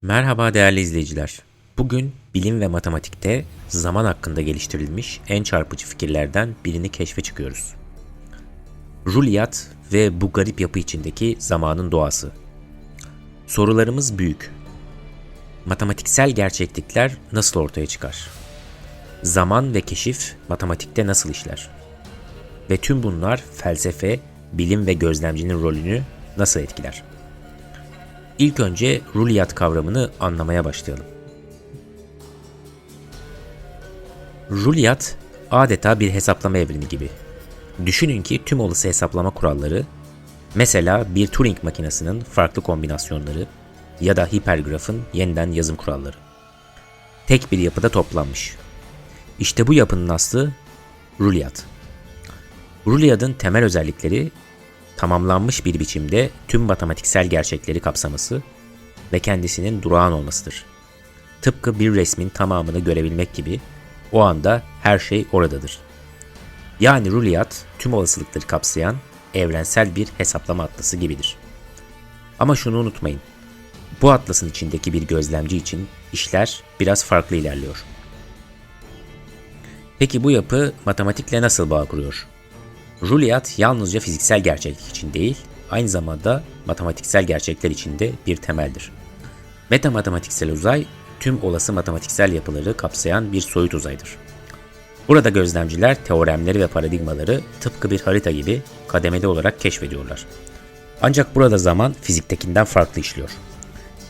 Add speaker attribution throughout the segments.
Speaker 1: Merhaba değerli izleyiciler. Bugün bilim ve matematikte zaman hakkında geliştirilmiş en çarpıcı fikirlerden birini keşfe çıkıyoruz. Ruliyat ve bu garip yapı içindeki zamanın doğası. Sorularımız büyük. Matematiksel gerçeklikler nasıl ortaya çıkar? Zaman ve keşif matematikte nasıl işler? Ve tüm bunlar felsefe, bilim ve gözlemcinin rolünü nasıl etkiler? İlk önce ruliyat kavramını anlamaya başlayalım. Ruliyat adeta bir hesaplama evrimi gibi. Düşünün ki tüm olası hesaplama kuralları, mesela bir Turing makinesinin farklı kombinasyonları ya da hipergrafın yeniden yazım kuralları, tek bir yapıda toplanmış. İşte bu yapının aslı ruliyat. Ruliyatın temel özellikleri tamamlanmış bir biçimde tüm matematiksel gerçekleri kapsaması ve kendisinin durağan olmasıdır. Tıpkı bir resmin tamamını görebilmek gibi o anda her şey oradadır. Yani ruliyat tüm olasılıkları kapsayan evrensel bir hesaplama atlası gibidir. Ama şunu unutmayın, bu atlasın içindeki bir gözlemci için işler biraz farklı ilerliyor. Peki bu yapı matematikle nasıl bağ kuruyor? Ruliyat yalnızca fiziksel gerçeklik için değil, aynı zamanda matematiksel gerçekler için de bir temeldir. Metamatematiksel uzay, tüm olası matematiksel yapıları kapsayan bir soyut uzaydır. Burada gözlemciler teoremleri ve paradigmaları tıpkı bir harita gibi kademeli olarak keşfediyorlar. Ancak burada zaman fiziktekinden farklı işliyor.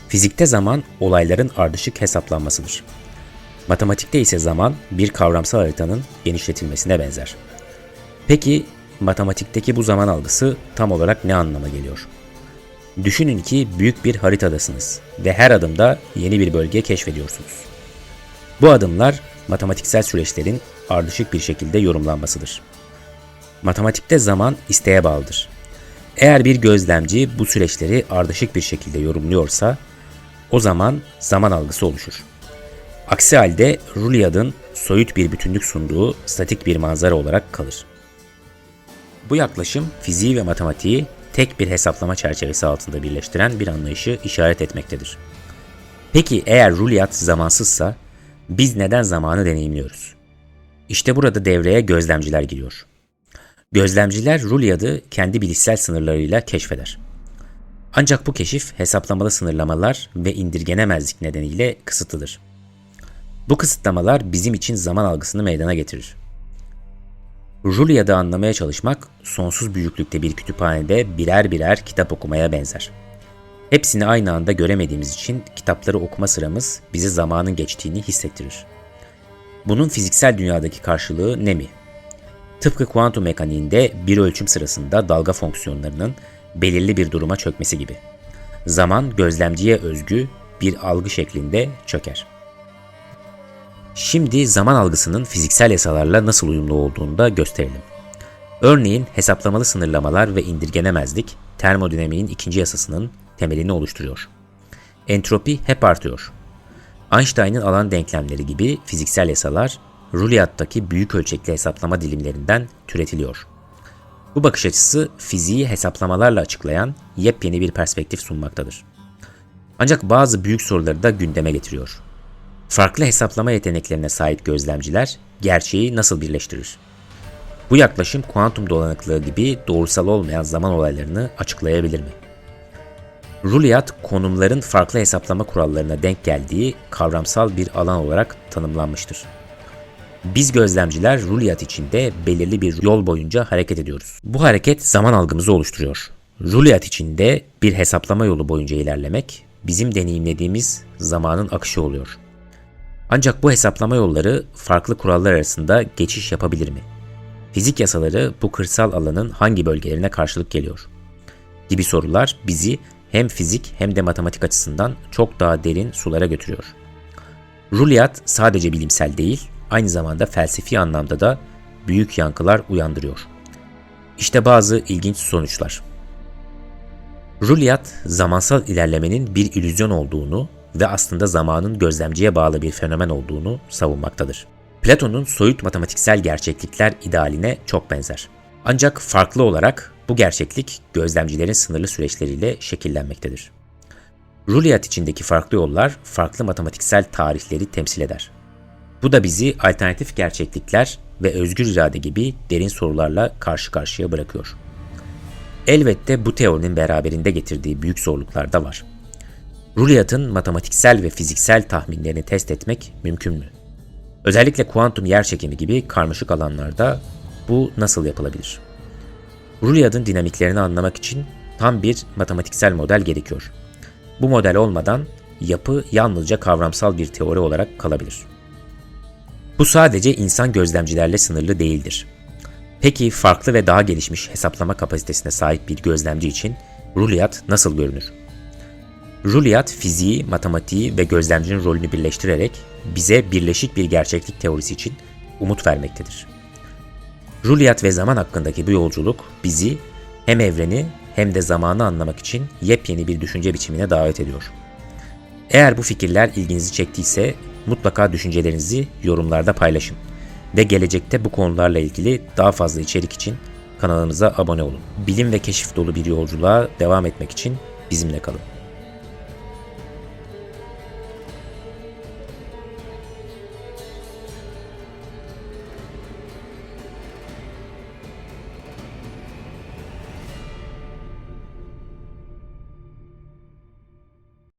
Speaker 1: Fizikte zaman olayların ardışık hesaplanmasıdır. Matematikte ise zaman bir kavramsal haritanın genişletilmesine benzer. Peki matematikteki bu zaman algısı tam olarak ne anlama geliyor? Düşünün ki büyük bir haritadasınız ve her adımda yeni bir bölge keşfediyorsunuz. Bu adımlar matematiksel süreçlerin ardışık bir şekilde yorumlanmasıdır. Matematikte zaman isteğe bağlıdır. Eğer bir gözlemci bu süreçleri ardışık bir şekilde yorumluyorsa, o zaman zaman algısı oluşur. Aksi halde ruliyatın soyut bir bütünlük sunduğu statik bir manzara olarak kalır. Bu yaklaşım fiziği ve matematiği tek bir hesaplama çerçevesi altında birleştiren bir anlayışı işaret etmektedir. Peki eğer ruliyat zamansızsa biz neden zamanı deneyimliyoruz? İşte burada devreye gözlemciler giriyor. Gözlemciler ruliyatı kendi bilişsel sınırlarıyla keşfeder. Ancak bu keşif hesaplamalı sınırlamalar ve indirgenemezlik nedeniyle kısıtlıdır. Bu kısıtlamalar bizim için zaman algısını meydana getirir. Ruliyatı anlamaya çalışmak, sonsuz büyüklükte bir kütüphanede birer birer kitap okumaya benzer. Hepsini aynı anda göremediğimiz için kitapları okuma sıramız bize zamanın geçtiğini hissettirir. Bunun fiziksel dünyadaki karşılığı ne mi? Tıpkı kuantum mekaniğinde bir ölçüm sırasında dalga fonksiyonlarının belirli bir duruma çökmesi gibi. Zaman gözlemciye özgü bir algı şeklinde çöker. Şimdi zaman algısının fiziksel yasalarla nasıl uyumlu olduğunu da gösterelim. Örneğin hesaplamalı sınırlamalar ve indirgenemezlik termodinamiğin ikinci yasasının temelini oluşturuyor. Entropi hep artıyor. Einstein'ın alan denklemleri gibi fiziksel yasalar ruliyattaki büyük ölçekli hesaplama dilimlerinden türetiliyor. Bu bakış açısı fiziği hesaplamalarla açıklayan yepyeni bir perspektif sunmaktadır. Ancak bazı büyük soruları da gündeme getiriyor. Farklı hesaplama yeteneklerine sahip gözlemciler gerçeği nasıl birleştirir? Bu yaklaşım kuantum dolanıklığı gibi doğrusal olmayan zaman olaylarını açıklayabilir mi? Ruliyat, konumların farklı hesaplama kurallarına denk geldiği kavramsal bir alan olarak tanımlanmıştır. Biz gözlemciler ruliyat içinde belirli bir yol boyunca hareket ediyoruz. Bu hareket zaman algımızı oluşturuyor. Ruliyat içinde bir hesaplama yolu boyunca ilerlemek bizim deneyimlediğimiz zamanın akışı oluyor. Ancak bu hesaplama yolları farklı kurallar arasında geçiş yapabilir mi? Fizik yasaları bu kırsal alanın hangi bölgelerine karşılık geliyor? Gibi sorular bizi hem fizik hem de matematik açısından çok daha derin sulara götürüyor. Ruliyat sadece bilimsel değil, aynı zamanda felsefi anlamda da büyük yankılar uyandırıyor. İşte bazı ilginç sonuçlar. Ruliyat, zamansal ilerlemenin bir illüzyon olduğunu ve aslında zamanın gözlemciye bağlı bir fenomen olduğunu savunmaktadır. Platon'un soyut matematiksel gerçeklikler idealine çok benzer. Ancak farklı olarak bu gerçeklik gözlemcilerin sınırlı süreçleriyle şekillenmektedir. Juliet içindeki farklı yollar farklı matematiksel tarihleri temsil eder. Bu da bizi alternatif gerçeklikler ve özgür irade gibi derin sorularla karşı karşıya bırakıyor. Elbette bu teorinin beraberinde getirdiği büyük zorluklar da var. Juliet'in matematiksel ve fiziksel tahminlerini test etmek mümkün mü? Özellikle kuantum yerçekimi gibi karmaşık alanlarda bu nasıl yapılabilir? Juliet'in dinamiklerini anlamak için tam bir matematiksel model gerekiyor. Bu model olmadan yapı yalnızca kavramsal bir teori olarak kalabilir. Bu sadece insan gözlemcilerle sınırlı değildir. Peki farklı ve daha gelişmiş hesaplama kapasitesine sahip bir gözlemci için Juliet nasıl görünür? Juliet, fiziği, matematiği ve gözlemcinin rolünü birleştirerek bize birleşik bir gerçeklik teorisi için umut vermektedir. Juliet ve zaman hakkındaki bu yolculuk bizi hem evreni hem de zamanı anlamak için yepyeni bir düşünce biçimine davet ediyor. Eğer bu fikirler ilginizi çektiyse mutlaka düşüncelerinizi yorumlarda paylaşın ve gelecekte bu konularla ilgili daha fazla içerik için kanalımıza abone olun. Bilim ve keşif dolu bir yolculuğa devam etmek için bizimle kalın.